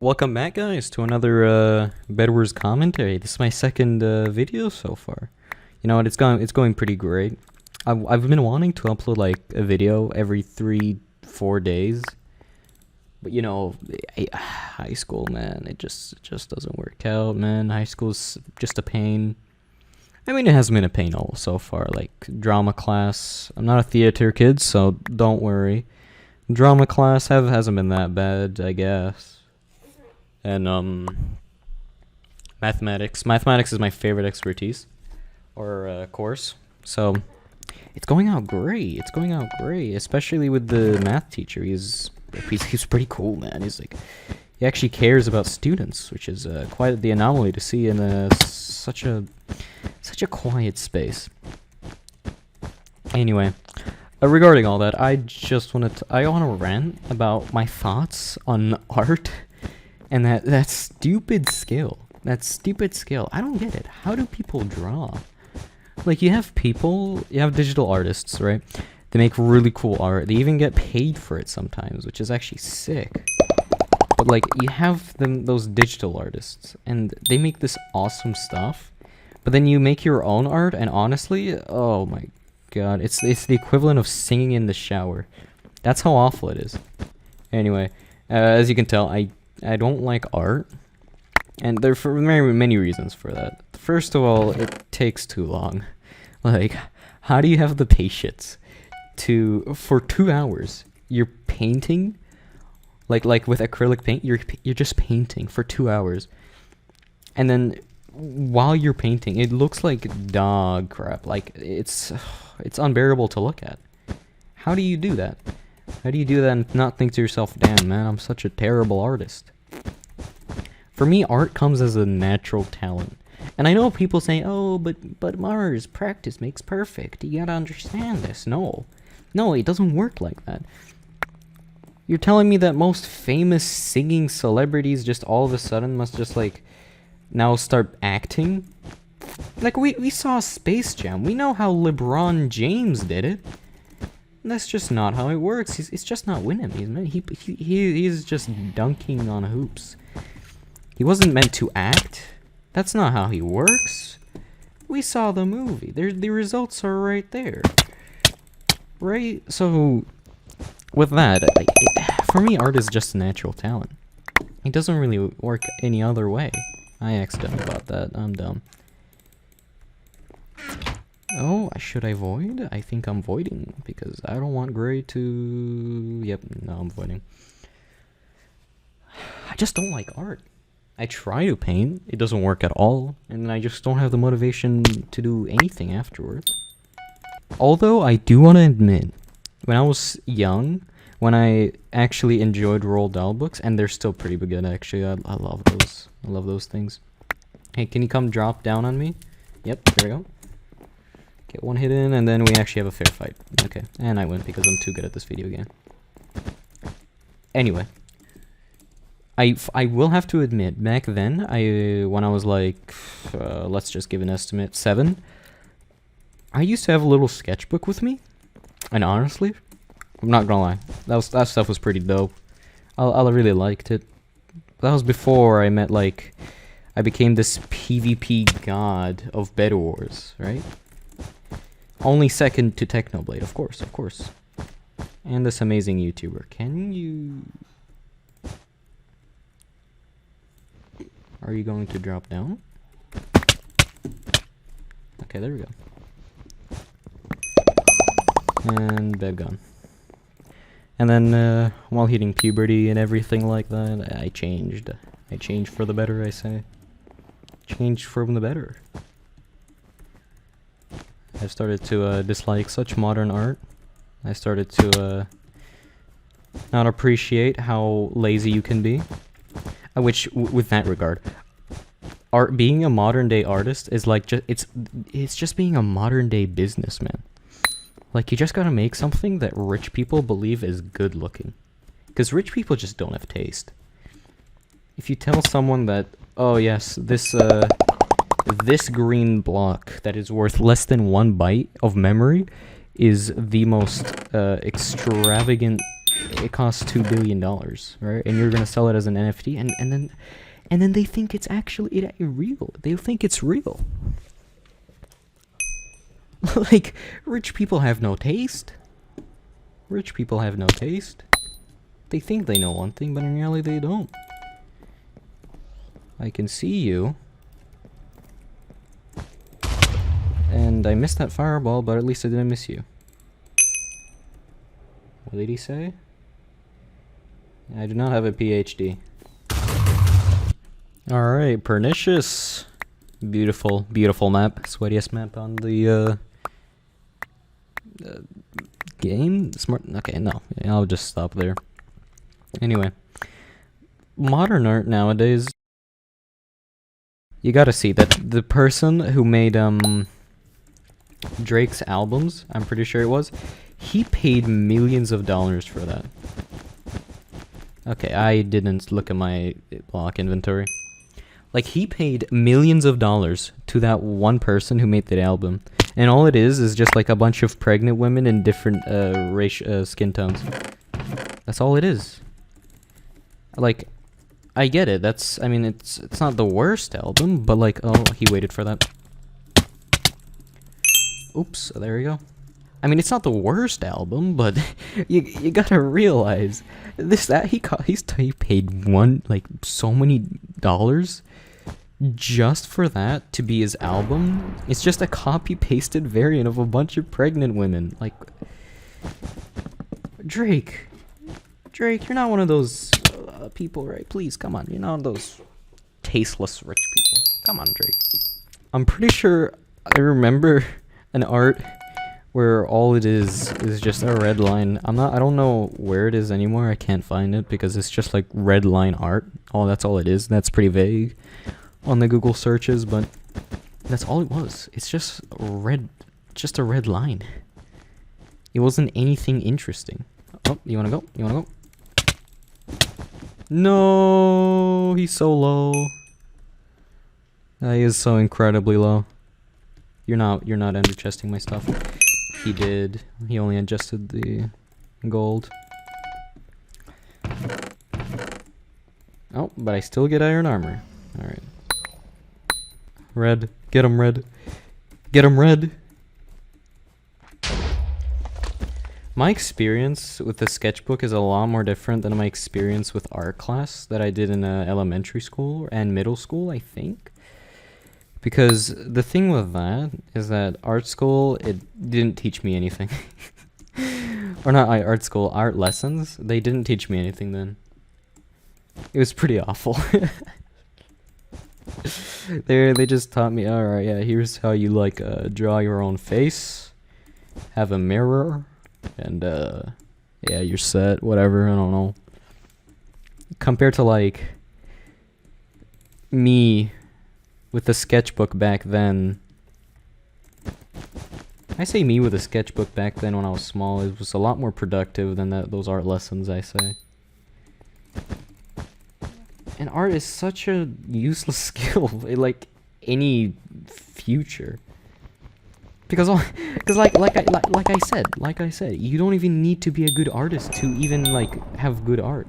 Welcome back, guys, to another bedwars commentary. This is my second video so far. You know what? It's going pretty great. I've been wanting to upload like a video every 3-4 days, but you know, high school, man, it just doesn't work out, man. High school's just a pain. I mean, it hasn't been a pain all so far. Like drama class, I'm not a theater kid, so don't worry. Drama class hasn't been that bad, I guess. And mathematics is my favorite expertise or course, so it's going out great. Especially with the math teacher. He's pretty cool, man. He actually cares about students, which is quite the anomaly to see in such a quiet space. Anyway, regarding all that, I want to rant about my thoughts on art. And that stupid skill. I don't get it. How do people draw? Like, you have digital artists, right? They make really cool art. They even get paid for it sometimes, which is actually sick. But like, you have those digital artists, and they make this awesome stuff. But then you make your own art, and honestly, oh my god, it's the equivalent of singing in the shower. That's how awful it is. Anyway, as you can tell, I don't like art, and there are very many reasons for that. First of all, it takes too long. Like, how do you have the patience for 2 hours you're painting, like with acrylic paint, you're just painting for 2 hours, and then while you're painting, it looks like dog crap. Like, it's unbearable to look at. How do you do that? How do you do that and not think to yourself, damn, man, I'm such a terrible artist? For me, art comes as a natural talent. And I know people say, oh, but Mars, practice makes perfect. You gotta understand this. No, it doesn't work like that. You're telling me that most famous singing celebrities just all of a sudden must just, like, now start acting? Like, we saw Space Jam. We know how LeBron James did it. That's just not how it works. It's just not winning. He's just dunking on hoops. He wasn't meant to act. That's not how he works. We saw the movie. The results are right there. Right? So, with that, for me, art is just a natural talent. It doesn't really work any other way. I accidentally bought that. I'm dumb. Oh, should I void? I think I'm voiding, because I don't want gray to... Yep, no, I'm voiding. I just don't like art. I try to paint, it doesn't work at all, and I just don't have the motivation to do anything afterwards. Although, I do want to admit, when I was young, when I actually enjoyed Roald Dahl books, and they're still pretty good, actually, I love those. I love those things. Hey, can you come drop down on me? Yep, there we go. Get one hit in, and then we actually have a fair fight. Okay, and I win because I'm too good at this video game. Anyway, I will have to admit, back then, when I was like, let's just give an estimate, 7, I used to have a little sketchbook with me, and honestly, I'm not gonna lie, that stuff was pretty dope. I really liked it. That was before I met, like, I became this PvP god of bedwars, right? Only second to Technoblade, of course. And this amazing YouTuber. Can you... Are you going to drop down? Okay, there we go. And bed gone. And then, while hitting puberty and everything like that, I changed. I changed for the better, I say. Changed from the better. I started to dislike such modern art. I started to not appreciate how lazy you can be. Which, with that regard, being a modern day artist is like it's just being a modern day businessman. Like, you just gotta make something that rich people believe is good looking, because rich people just don't have taste. If you tell someone that, oh yes, this green block that is worth less than 1 byte of memory is the most extravagant it costs $2 billion, right? And you're gonna sell it as an NFT, and then they think it's actually real. They think it's real. Like, rich people have no taste. Rich people have no taste. They think they know one thing, but in reality they don't. I can see you. And I missed that fireball, but at least I didn't miss you. What did he say? I do not have a PhD. Alright, Pernicious. Beautiful, beautiful map. Sweatiest map on the game? Smart. Okay, no. I'll just stop there. Anyway. Modern art nowadays. You gotta see that the person who made Drake's albums, I'm pretty sure it was, he paid millions of dollars for that. Okay, I didn't look at my block inventory. Like, he paid millions of dollars to that one person who made that album. And all it is just like a bunch of pregnant women in different skin tones. That's all it is. Like, I get it. I mean, it's not the worst album, but like, oh, he waited for that. Oops, there we go. I mean, it's not the worst album, but you gotta realize he paid so many dollars just for that to be his album. It's just a copy pasted variant of a bunch of pregnant women. Like, Drake, you're not one of those people, right? Please, come on. You're not one of those tasteless rich people. Come on, Drake. I'm pretty sure I remember an art where all it is just a red line. I don't know where it is anymore. I can't find it because it's just like red line art. Oh, that's all it is. That's pretty vague on the Google searches, but that's all it was. It's just a red line. It wasn't anything interesting. Oh, you wanna go? You wanna go? No, he's so low. He is so incredibly low. You're not ender chesting my stuff. He did. He only adjusted the gold. Oh, but I still get iron armor. Alright. Red. Get him, Red. Get him, Red. My experience with the sketchbook is a lot more different than my experience with art class that I did in elementary school and middle school, I think. Because the thing with that is that art school, it didn't teach me anything. Or not art school, art lessons, they didn't teach me anything then. It was pretty awful. They just taught me, alright, yeah, here's how you like draw your own face, have a mirror, and yeah, you're set, whatever, I don't know. Compared to like me with the sketchbook back then. I say me with a sketchbook back then when I was small. It was a lot more productive than those art lessons, I say. And art is such a useless skill, like any future. Because like I said, you don't even need to be a good artist to even like have good art.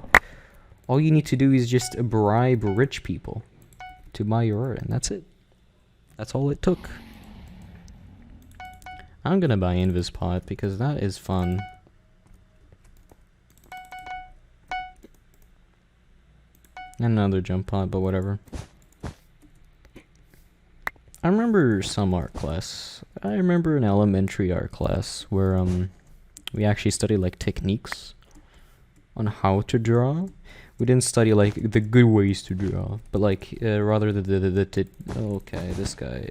All you need to do is just bribe rich people to buy your art, and that's it. That's all it took. I'm gonna buy Invispot because that is fun. Another jump pot, but whatever. I remember some art class. I remember an elementary art class where we actually studied like techniques on how to draw. We didn't study like the good ways to draw, but like rather this guy,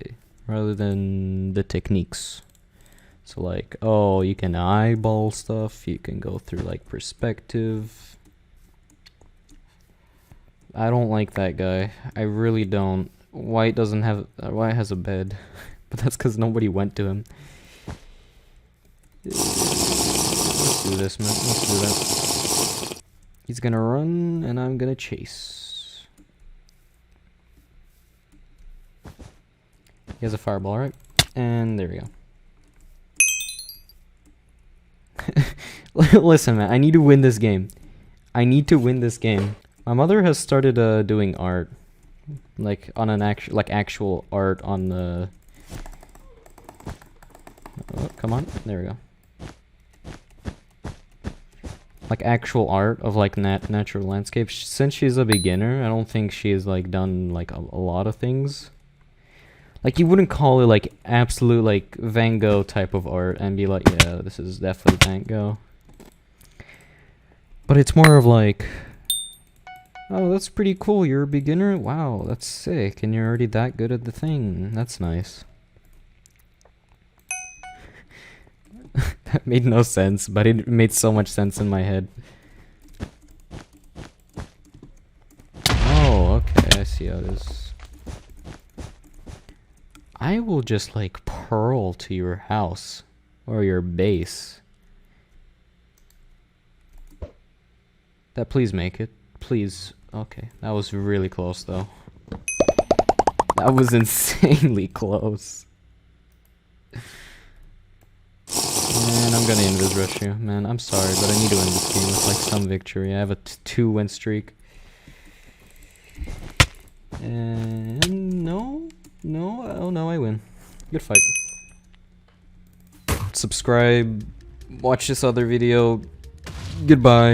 rather than the techniques. So like, oh, you can eyeball stuff, you can go through like perspective. I don't like that guy. I really don't. White has a bed, but that's because nobody went to him. Let's do this, man. Let's do that. He's gonna run, and I'm gonna chase. He has a fireball, right? And there we go. Listen, man, I need to win this game. I need to win this game. My mother has started doing art, like on an actual art on the. Oh, come on, there we go. Like actual art of like natural landscapes. Since she's a beginner, I don't think she's like done like a lot of things. Like you wouldn't call it like absolute like Van Gogh type of art and be like, yeah, this is definitely Van Gogh. But it's more of like, oh, that's pretty cool. You're a beginner? Wow, that's sick. And you're already that good at the thing. That's nice. That made no sense, but it made so much sense in my head. Oh, okay, I see how it is. I will just like pearl to your house or your base. That please make it. Please. Okay, that was really close though. That was insanely close. Man, I'm gonna invis rush you. Man, I'm sorry, but I need to win this game with like some victory. I have a 2-win streak. And no, oh no, I win. Good fight. Subscribe, watch this other video. Goodbye.